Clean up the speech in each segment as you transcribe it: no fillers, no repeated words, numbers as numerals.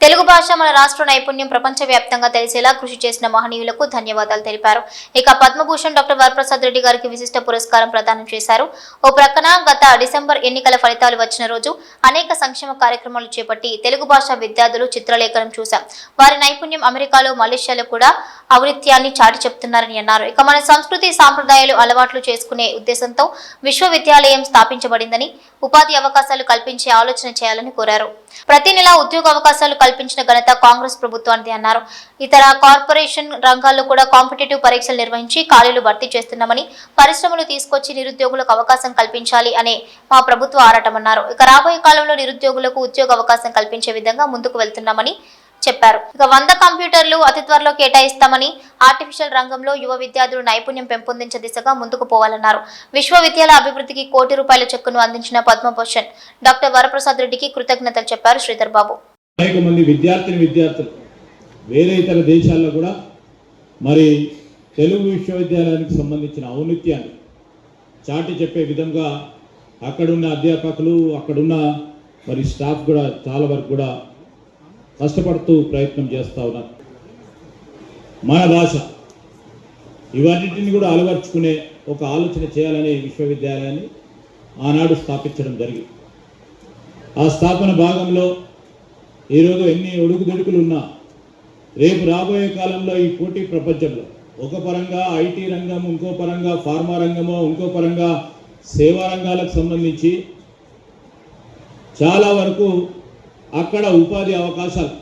తెలుగు భాష మన రాష్ట్ర నైపుణ్యం ప్రపంచవ్యాప్తంగా తెలిసేలా కృషి చేసిన మహనీయులకు ధన్యవాదాలు తెలిపారు. ఇక పద్మభూషణ్ డాక్టర్ వరప్రసాద్ రెడ్డి గారికి విశిష్ట పురస్కారం ప్రదానం చేశారు. ఓ ప్రక్కన గత డిసెంబర్ ఎన్నికల ఫలితాలు వచ్చిన రోజు అనేక సంక్షేమ కార్యక్రమాలు చేపట్టి తెలుగు భాష విద్యార్థులు చిత్రలేఖనం చూశాం. వారి నైపుణ్యం అమెరికాలో, మలేషియాలో కూడా ఔన్నత్యాన్ని చాటి చెప్తున్నారని అన్నారు. ఇక మన సంస్కృతి సాంప్రదాయాలు అలవాట్లు చేసుకునే ఉద్దేశంతో విశ్వవిద్యాలయం స్థాపించబడిందని, ఉపాధి అవకాశాలు కల్పించే ఆలోచన చేయాలని కోరారు. ప్రతి నెల ఉద్యోగ అవకాశాలు కల్పించిన ఘనత కాంగ్రెస్ ప్రభుత్వానికి అన్నారు. ఇతర కార్పొరేషన్ రంగాల్లో కూడా కాంపిటేటివ్ పరీక్షలు నిర్వహించి ఖాళీలు భర్తీ చేస్తున్నామని, పరిశ్రమలు తీసుకొచ్చి నిరుద్యోగులకు అవకాశం కల్పించాలి అనే మా ప్రభుత్వ ఆరాటమన్నారు. ఇక రాబోయే కాలంలో నిరుద్యోగులకు ఉద్యోగ అవకాశం కల్పించే విధంగా ముందుకు వెళ్తున్నామని చెప్పారు. ఇక 100 కంప్యూటర్లు అతి త్వరలో కేటాయిస్తామని, ఆర్టిఫిషియల్ రంగంలో యువ విద్యార్థులు నైపుణ్యం పెంపొందించే దిశగా ముందుకు పోవాలన్నారు. విశ్వవిద్యాలయ అభివృద్ధికి ₹1 చెక్కును అందించిన పద్మభూషణ్ డాక్టర్ వరప్రసాద్ రెడ్డికి కృతజ్ఞతలు చెప్పారు. శ్రీధర్ బాబు అనేక మంది విద్యార్థులు వేరే ఇతర దేశాల్లో కూడా మరి తెలుగు విశ్వవిద్యాలయానికి సంబంధించిన ఔన్నత్యాన్ని చాటి చెప్పే విధంగా అక్కడున్న అధ్యాపకులు, అక్కడున్న మరి స్టాఫ్ కూడా చాలా వరకు కూడా కష్టపడుతూ ప్రయత్నం చేస్తూ ఉన్నారు. మన భాష ఇవన్నిటిని కూడా అలవర్చుకునే ఒక ఆలోచన చేయాలనే విశ్వవిద్యాలయాన్ని ఆనాడు స్థాపించడం జరిగింది. ఆ స్థాపన భాగంలో ఈరోజు ఎన్ని ఒడుగుదొడుకులు ఉన్నా రేపు రాబోయే కాలంలో ఈ పోటీ ప్రపంచంలో ఒక పరంగా ఐటీ రంగం, ఇంకో పరంగా ఫార్మా రంగమో, ఇంకో పరంగా సేవా రంగాలకు సంబంధించి చాలా వరకు అక్కడ ఉపాధి అవకాశాలు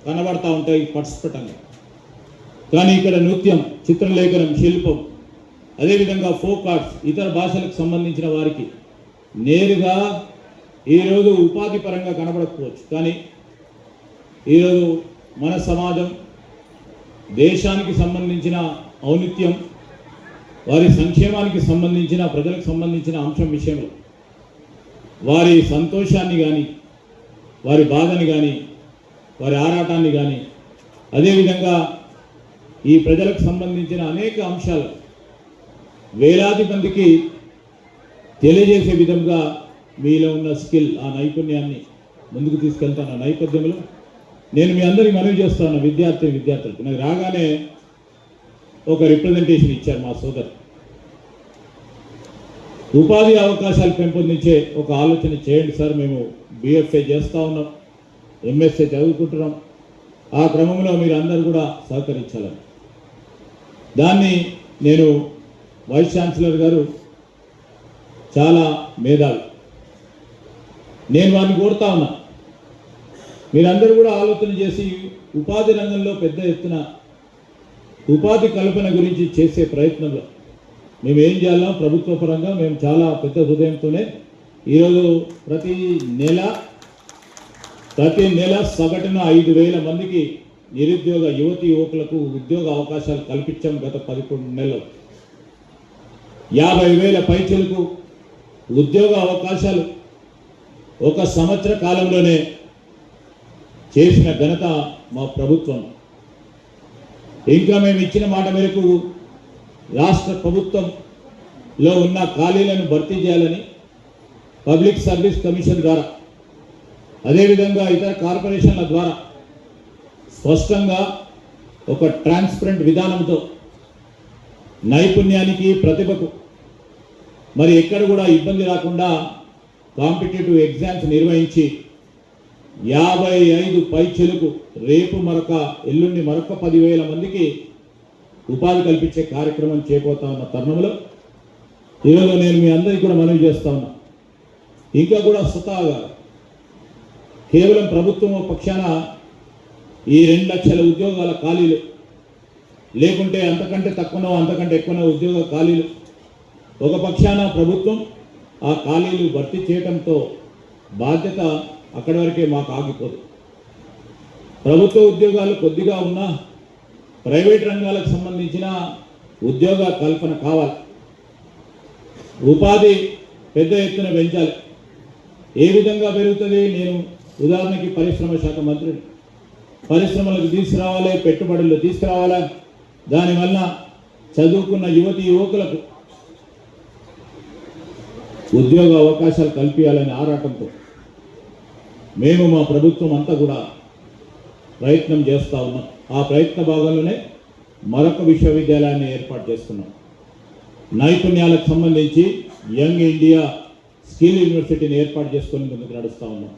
కనబడతా ఉంటాయి పటిష్టంగా. కానీ ఇక్కడ నృత్యం, చిత్రలేఖనం, శిల్పం, అదేవిధంగా ఫోక్ ఆర్ట్స్, ఇతర భాషలకు సంబంధించిన వారికి నేరుగా ఈరోజు ఉపాధి పరంగా కనబడకపోవచ్చు. కానీ ఈరోజు మన సమాజం దేశానికి సంబంధించిన ఔన్నత్యం, వారి సంక్షేమానికి సంబంధించిన, ప్రజలకు సంబంధించిన అంశం విషయంలో వారి సంతోషాన్ని కానీ, వారి బాధని కానీ, వారి ఆరాటాన్ని కానీ, అదేవిధంగా ఈ ప్రజలకు సంబంధించిన అనేక అంశాలు వేలాది మందికి తెలియజేసే విధంగా మీలో ఉన్న స్కిల్, ఆ నైపుణ్యాన్ని ముందుకు తీసుకెళ్తాను. నేపథ్యంలో నేను మీ అందరికీ మనవి చేస్తాను. విద్యార్థులకు నాకు రాగానే ఒక రిప్రజెంటేషన్ ఇచ్చారు మా సోదరు. ఉపాధి అవకాశాలు పెంపొందించే ఒక ఆలోచన చేయండి సార్, మేము BFA చేస్తూ ఉన్నాం, MSA చదువుకుంటున్నాం, ఆ క్రమంలో మీరు అందరూ కూడా సహకరించాలని. దాన్ని నేను వైస్ ఛాన్సలర్ గారు చాలా మేధావి, నేను వారిని కోరుతా ఉన్నా, మీరందరూ కూడా ఆలోచన చేసి ఉపాధి రంగంలో పెద్ద ఎత్తున ఉపాధి కల్పన గురించి చేసే ప్రయత్నంలో మేము ఏం చేయాలో ప్రభుత్వ పరంగా మేము చాలా పెద్ద హృదయంతోనే ఈరోజు ప్రతి నెల సగటున 5,000 మందికి నిరుద్యోగ యువకులకు ఉద్యోగ అవకాశాలు కల్పించాం. గత 11 నెలలు 50,000 పైచలకు ఉద్యోగ అవకాశాలు ఒక సంవత్సర కాలంలోనే చేసిన ఘనత మా ప్రభుత్వం. ఇంకా మేము ఇచ్చిన మాట మేరకు రాష్ట్ర ప్రభుత్వంలో ఉన్న ఖాళీలను భర్తీ చేయాలని పబ్లిక్ సర్వీస్ కమిషన్ ద్వారా, అదేవిధంగా ఇతర కార్పొరేషన్ల ద్వారా స్పష్టంగా ఒక ట్రాన్స్పరెంట్ విధానంతో నైపుణ్యానికి, ప్రతిభకు మరి ఎక్కడ కూడా ఇబ్బంది రాకుండా కాంపిటేటివ్ ఎగ్జామ్స్ నిర్వహించి 55 పైచలకు రేపు ఎల్లుండి మరొక 10,000 మందికి ఉపాధి కల్పించే కార్యక్రమం చేపడతా ఉన్న తరుణంలో ఈరోజు నేను మీ అందరికీ కూడా మనవి చేస్తా ఉన్నా. ఇంకా కూడా స్వతహాగా కేవలం ప్రభుత్వం పక్షాన ఈ 2 లక్షల ఉద్యోగాల ఖాళీలు, లేకుంటే అంతకంటే తక్కువనో అంతకంటే ఎక్కువనో ఉద్యోగ ఖాళీలు ఒక పక్షాన ప్రభుత్వం ఆ ఖాళీలు భర్తీ చేయడంతో బాధ్యత అక్కడి వరకే మాకు ఆగిపోదు. ప్రభుత్వ ఉద్యోగాలు కొద్దిగా ఉన్నా ప్రైవేట్ రంగాలకు సంబంధించిన ఉద్యోగ కల్పన కావాలి, ఉపాధి పెద్ద ఎత్తున పెంచాలి. ఏ విధంగా పెరుగుతుంది? నేను ఉదాహరణకి పరిశ్రమ శాఖ మంత్రిని, పరిశ్రమలకు తీసుకురావాలి, పెట్టుబడులు తీసుకురావాలి, దానివల్ల చదువుకున్న యువకులకు ఉద్యోగ అవకాశాలు కల్పించాలనే ఆరాటంతో మేము, మా ప్రభుత్వం అంతా కూడా ప్రయత్నం చేస్తూ ఉన్నాం. ఆ ప్రయత్న భాగంలోనే మరొక విశ్వవిద్యాలయాన్ని ఏర్పాటు చేస్తున్నాం. నైపుణ్యాలకు సంబంధించి యంగ్ ఇండియా స్కిల్ యూనివర్సిటీని ఏర్పాటు చేసుకొని ముందుకు నడుస్తూ ఉన్నాం.